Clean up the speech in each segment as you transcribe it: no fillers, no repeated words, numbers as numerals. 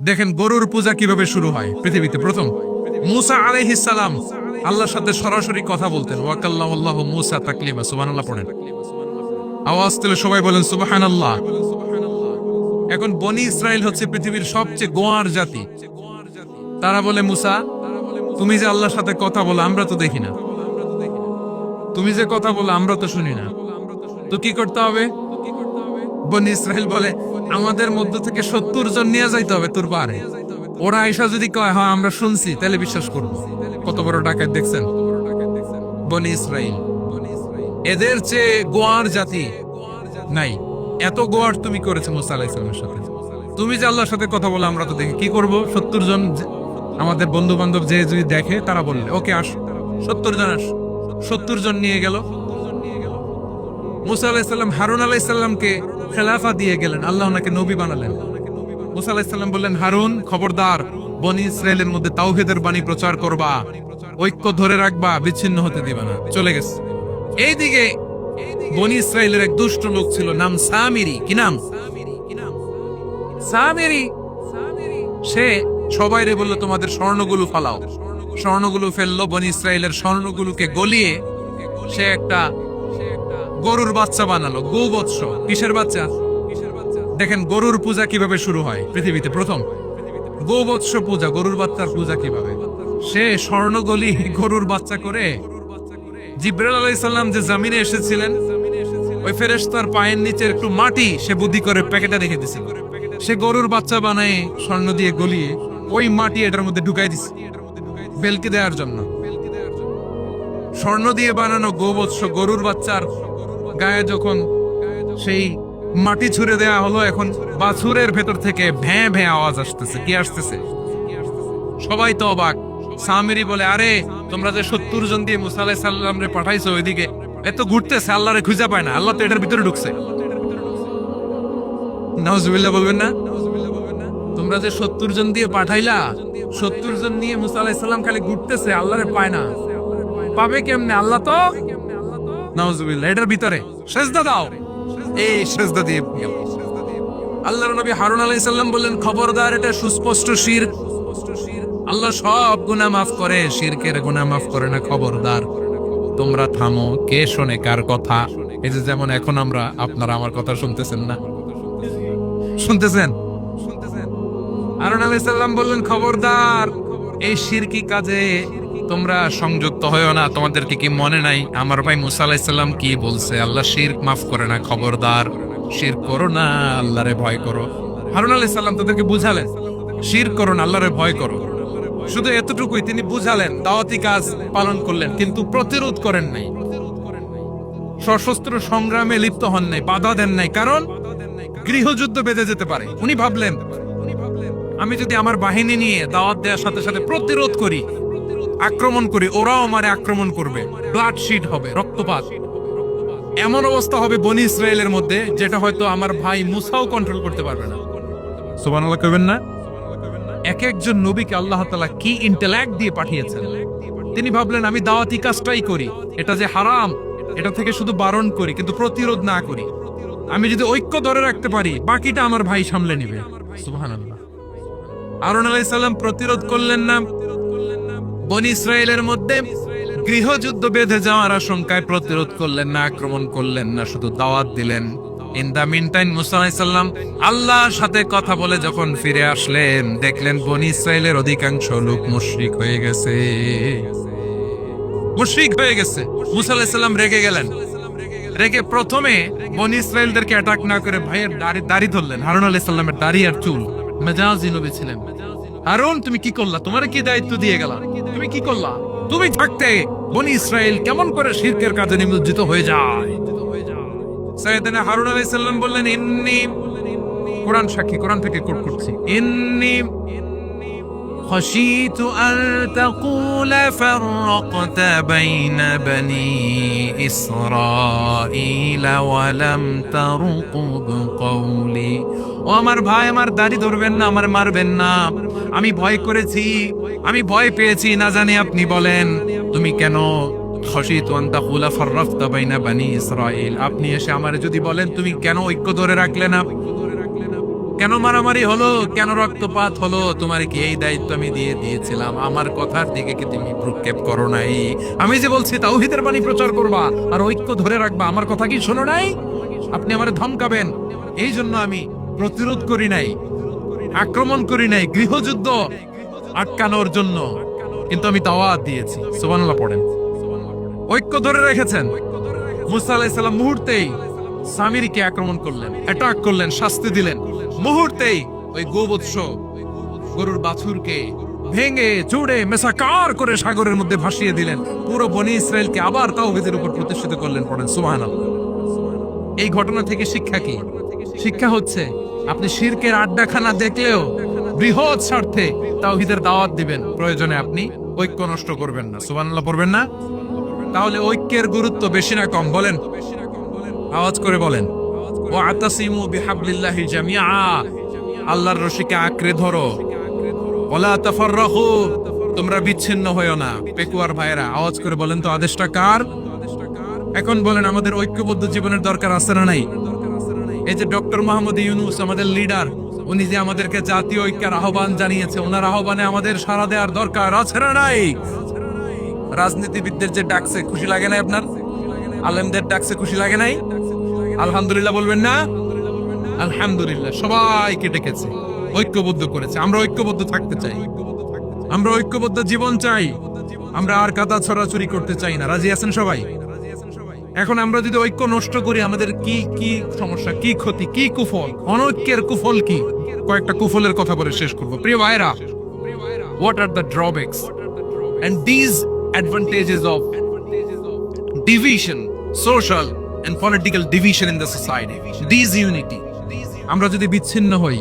দেখেন গরুর পূজা কিভাবে শুরু হয় পৃথিবীতে প্রথম। মুসা আলাইহিস সালাম আল্লাহর সাথে সরাসরি কথা বলতেন। ওয়াকাল্লামাল্লাহু মুসা তাকলিমা। সুবহানাল্লাহ পড়েন। আওয়াজ তুলে সবাই বলেন সুবহানাল্লাহ। এখন বনি ইসরাইল হচ্ছে পৃথিবীর সবচেয়ে গোয়ার জাতি। তারা বলে, মুসা তুমি যে আল্লাহর সাথে কথা বলো আমরা তো দেখি না, তুমি যে কথা বলো আমরা তো শুনি না, তো কি করতে হবে? বনি ইসরাইল বলে, আমাদের মধ্য থেকে 70 জন নিয়ে যাইতে হবে তোর পারে। ওরা আইসা যদি কয় হ্যাঁ আমরা শুনছি, তাহলে বিশ্বাস করবো। কত বড় ডাকাত দেখছেন বনি ইসরাইল। এদের চেয়ে গোয়ার জাতি নাই। এত গোয়ার তুমি করেছো মুসা আলাইহিস সালামের সাথে। তুমি যে আল্লাহর সাথে কথা বলো আমরা তো দেখি, কি করব? 70 জন আমাদের বন্ধু বান্ধব যে যদি দেখে তারা বললে ওকে আস, 70 জন আস। 70 জন নিয়ে গেল। মুসা আলাইহিস সালাম হারুন আলাইহিস সালামকে খেলাফা দিয়ে গেলেন, আল্লাহ ওনাকে নবী বানালেন। মুসা আলাইহিস সালাম বললেন, হারুন খবরদার, বনি ইসরাইলের মধ্যে তাওহীদের বাণী প্রচার করবা, ঐক্য ধরে রাখবা, বিচ্ছিন্ন হতে দিবা না। চলে গেছে। এইদিকে বনি ইসরাইলের এক দুষ্ট লোক ছিল, নাম সামিরি। কি নাম? সামিরি। সে সবাইরে বলল তোমাদের স্বর্ণগুলো ফালাও। স্বর্ণগুলো ফেললো। বনি ইসরাইলের স্বর্ণগুলোকে গলিয়ে সে একটা গরুর বাচ্চা বানালো। গোবৎস। কিসের বাচ্চা? দেখেন গরুর পূজা কিভাবে শুরু হয় পৃথিবীতে প্রথম। গোবৎস পূজা, গরুর বাচ্চার পূজা কিভাবে? সে স্বর্ণগলি গরুর বাচ্চা করে জিবরাইল আলাইহিস সালাম যে জমিনে এসেছিলেন, ওই ফেরেশতার পায়ের নিচে একটু মাটি সে বুদ্ধি করে প্যাকেটে রেখে দিয়েছিল। সে গরুর বাচ্চা বানায় স্বর্ণ দিয়ে গলিয়ে ওই মাটি এটার মধ্যে ঢুকাই দিছে বেলকে দেওয়ার জন্য। স্বর্ণ দিয়ে বানানো গোবৎস গরুর বাচ্চার গায়ে যখন সেই মাটি ছুঁড়ে দেয়া হলো, এখন বাছুরের ভেতর থেকে ভ্যাঁ ভ্যাঁ আওয়াজ আসতেছে। কি আসতেছে? সবাই তো অবাক। সামিরি বলে, আরে তোমরা যে 70 জন দিয়ে মুসা আলাইহিস সালাম রে পাঠাইছো, ওইদিকে এত ঘুরতেছে, আল্লাহরে খুঁজে পায় না, আল্লাহ তো এটার ভিতরে ঢুকছে। নাউজুবিল্লাহ বলবেন না? তোমরা যে 70 জন দিয়ে পাঠাইলা, 70 জন নিয়ে মুসা আলাইহিস সালাম খালি ঘুরতেছে, আল্লাহরে পায় না। পাবে কেমনে? আল্লাহ তো নাউজুবিল্লাহ এটার ভিতরে। সেজদা দাও। এই সেজদা দিয়ে আল্লাহর নবী হারুন আলাইহিস সালাম বললেন, খবরদার, এটা সুস্পষ্ট শিরক। আল্লাহ সব গুনাহ মাফ করে, শিরকের গুনাহ মাফ করে না। খবরদার, তোমরা থামো। কে শোনে কার কথা? এই যে যেমন এখন আপনারা আমার কথা শুনতেছেন না? শুনতেছেন? হারুন আলাইহিস সালাম বললেন, খবরদার, এই শিরকি কাজে তোমরা সংযুক্ত হয়ো না। তোমাদেরকে কি মনে নাই আমার ভাই মুসা আলাইহিস সালাম কি বলছে? আল্লাহ শিরক মাফ করে না। খবরদার, শিরক করো না, আল্লাহরে ভয় করো। হারুন আলাইহিস সালাম তাদেরকে বুঝালেন, শিরক করো না, আল্লাহরে ভয় করো। শুধু এতটুকুই তিনি বুঝালেন, দাওয়াতি কাজ পালন করলেন, কিন্তু প্রতিরোধ করেন নাই, সশস্ত্র সংগ্রামে লিপ্ত হন নাই, বাধা দেন নাই। কারণ গৃহযুদ্ধ বেঁধে যেতে পারে। উনি ভাবলেন, আমি যদি আমার বাহিনী নিয়ে দাওয়াত দেওয়ার সাথে সাথে প্রতিরোধ করি, আক্রমণ করি, ওরাও আমারে আক্রমণ করবে, ব্লাডশিট হবে, রক্তপাত। এমন অবস্থা হবে বনি ইসরায়েলের মধ্যে, যেটা হয়তো আমার ভাই মুসাও কন্ট্রোল করতে পারবে না। সুবহানাল্লাহ কইবেন না? এক একজন নবীকে আল্লাহ তাআলা কি ইন্টেলেক্ট দিয়ে পাঠিয়েছেন। তিনি ভাবলেন, আমি দাওয়াতি কাজটাই করি, এটা যে হারাম এটা থেকে শুধু বারণ করি, কিন্তু প্রতিরোধ না করি। আমি যদি ঐক্য ধরে রাখতে পারি, বাকিটা আমার ভাই সামলে নিবে। সুবহানাল্লাহ। হারুন আলাইহিস সালাম প্রতিরোধ করলেন না। বনি ইসরায়েলের মধ্যে গৃহযুদ্ধ বেঁধে যাওয়ার আশঙ্কায় প্রতিরোধ করলেন না, আক্রমণ করলেন না, শুধু দাওয়াত দিলেন। ইন দা মিন টাইম মুসা আলাইহিস সালাম আল্লাহর সাথে কথা বলে যখন ফিরে আসলেন, দেখলেন বনি ইসরায়েলের অধিকাংশ লোক মুশরিক হয়ে গেছে। মুশরিক হয়ে গেছে। মুসা আলাইহিস সালাম রেগে গেলেন। রেগে প্রথমে বনি ইসরায়েলদেরকে অ্যাটাক না করে ভাইয়ের দাড়ি ধরলেন। হারুন আলাইহিস সালামের দাড়ি আর চুল। মেজাজি নবী ছিলেন। হারুন, তুমি কি করলা? তোমার কি দায়িত্ব দিয়ে গেলা? তুমি কি করলা? তুমি থাকতে বনি ইসরায়েল কেমন করে শিরকের কাজে নিমজ্জিত হয়ে যায়? সাইয়েদনা হারুন আলাইহিস সালাম বললেন, ইন্নী, কোরআন সাক্ষী, কোরআন থেকে কোট করছি, ইন্নী খাশীতু আন তাকুলা ফাররাকতা বাইনা বনি ইসরাঈলা ওয়া লাম তারকুব কওলি। ও আমার ভাই, আমার দাড়ি ধরবেন না, আমার মারবেন না। আমি ভয় করেছি, আমি ভয় পেয়েছি, না জানি আপনি বলেন তুমি কেন খাশীতু আন তাকুলা ফাররাকতা বাইনা বনি ইসরাঈল। আপনি এসে আমারে যদি বলেন তুমি কেন ঐক্য ধরে রাখলে না, কেন মারামারি হলো, কেন রক্তপাত হলো, তোমার কি এই দায়িত্ব আমি দিয়েছিলাম? আমার কথার দিকে কি তুমি ভ্রুক্ষেপ করো নাই? আমি যে বলছি তাওহীদের বাণী প্রচার করবা আর ঐক্য ধরে রাখবা, আমার কথা কি শোনো নাই? আপনি আমারে ধমকাবেন, এই জন্য আমি প্রতিরোধ করি নাই, আক্রমণ করি নাই, গৃহযুদ্ধ আটকানোর জন্য কিন্তু আমি দাওয়াত দিয়েছি। সুবহানাল্লাহ পড়েন। ঐক্য ধরে রেখেছেন। মুসা আলাইহিস সালাম মুহূর্তেই সামিরীকে আক্রমণ করলেন, অ্যাটাক করলেন, শাস্তি দিলেন। মুহূর্তেই ওই গোবৎস গরুর বাছুরকে ভেঙে চুড়ে মেসাকার করে সাগরের মধ্যে ভাসিয়ে দিলেন। পুরো বনি ইসরায়েলকে আবার তাওহীদের উপর প্রতিষ্ঠিত করলেন। পড়েন সুবহানাল্লাহ। এই ঘটনা থেকে শিক্ষা কি? শিক্ষা হচ্ছে আপনি শিরকের আড্ডাখানা দেখলেও বৃহৎ স্বার্থে তাওহীদের দাওয়াত দিবেন, প্রয়োজনে আপনি ঐক্য নষ্ট করবেন না। সুবহানাল্লাহ পড়বেন না? তাহলে ঐক্যের গুরুত্ব বেশি না কম বলেন? আওয়াজ করে বলেন। ওয়াতাসিমু বিহাবলিল্লাহি জামিআ, আল্লাহর রশিকে আঁকড়ে ধরো। ওয়ালা তাফাররাকু, তোমরা বিচ্ছিন্ন হয়ো না। পেকুয়ার ভাইরা আওয়াজ করে বলেন তো আদেশটা কার? এখন বলেন আমাদের ঐক্যবদ্ধ জীবনের দরকার আছে না নাই? এই যে ডক্টর মোহাম্মদ ইউনূস আমাদের লিডার, উনি যে আমাদেরকে জাতীয় ঐক্যের আহ্বান জানিয়েছে, ওনার আহ্বানে আমাদের সাড়া দেওয়ার দরকার আছে না নাই? রাজনীতিবিদদের যে ডাকছে খুশি লাগে না আপনার? আলেমদের ডাকছে খুশি লাগে নাই? আলহামদুলিল্লাহ বলবেন না? আলহামদুলিল্লাহ, সবাইকে ডেকেছে, ঐক্যবদ্ধ করেছে। আমরা ঐক্যবদ্ধ থাকতে চাই, আমরা ঐক্যবদ্ধ জীবন চাই, আমরা আর কাদা ছড়াছড়ি করতে চাই না। রাজি আছেন সবাই? এখন আমরা যদি ঐক্য নষ্ট করি আমাদের কি কি সমস্যা, কি ক্ষতি, কি কুফল? অনৈক্যের কুফল কি? কয়েকটা কুফলের কথা বলে শেষ করব। প্রিয় ভাইরা, what are the drawbacks and these advantages of division, social and political division in the society, these unity? আমরা যদি বিচ্ছিন্ন হই,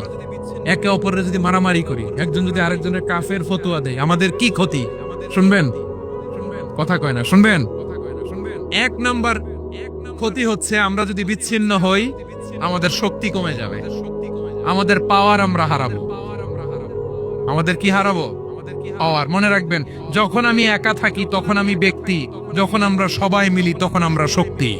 একে অপরের যদি মারামারি করি, একজন যদি আরেকজনের কাফের ফতোয়া দেয়, আমাদের কি ক্ষতি? শুনবেন? কথা কয় না, শুনবেন? এক নাম্বার ক্ষতি হচ্ছে আমরা যদি বিচ্ছিন্ন হই, আমাদের শক্তি কমে যাবে, আমাদের পাওয়ার আমরা হারাবো। আমাদের কি হারাবো? পাওয়ার। মনে রাখবেন, যখন আমি একা থাকি তখন আমি ব্যক্তি, যখন আমরা সবাই মিলি তখন আমরা শক্তি।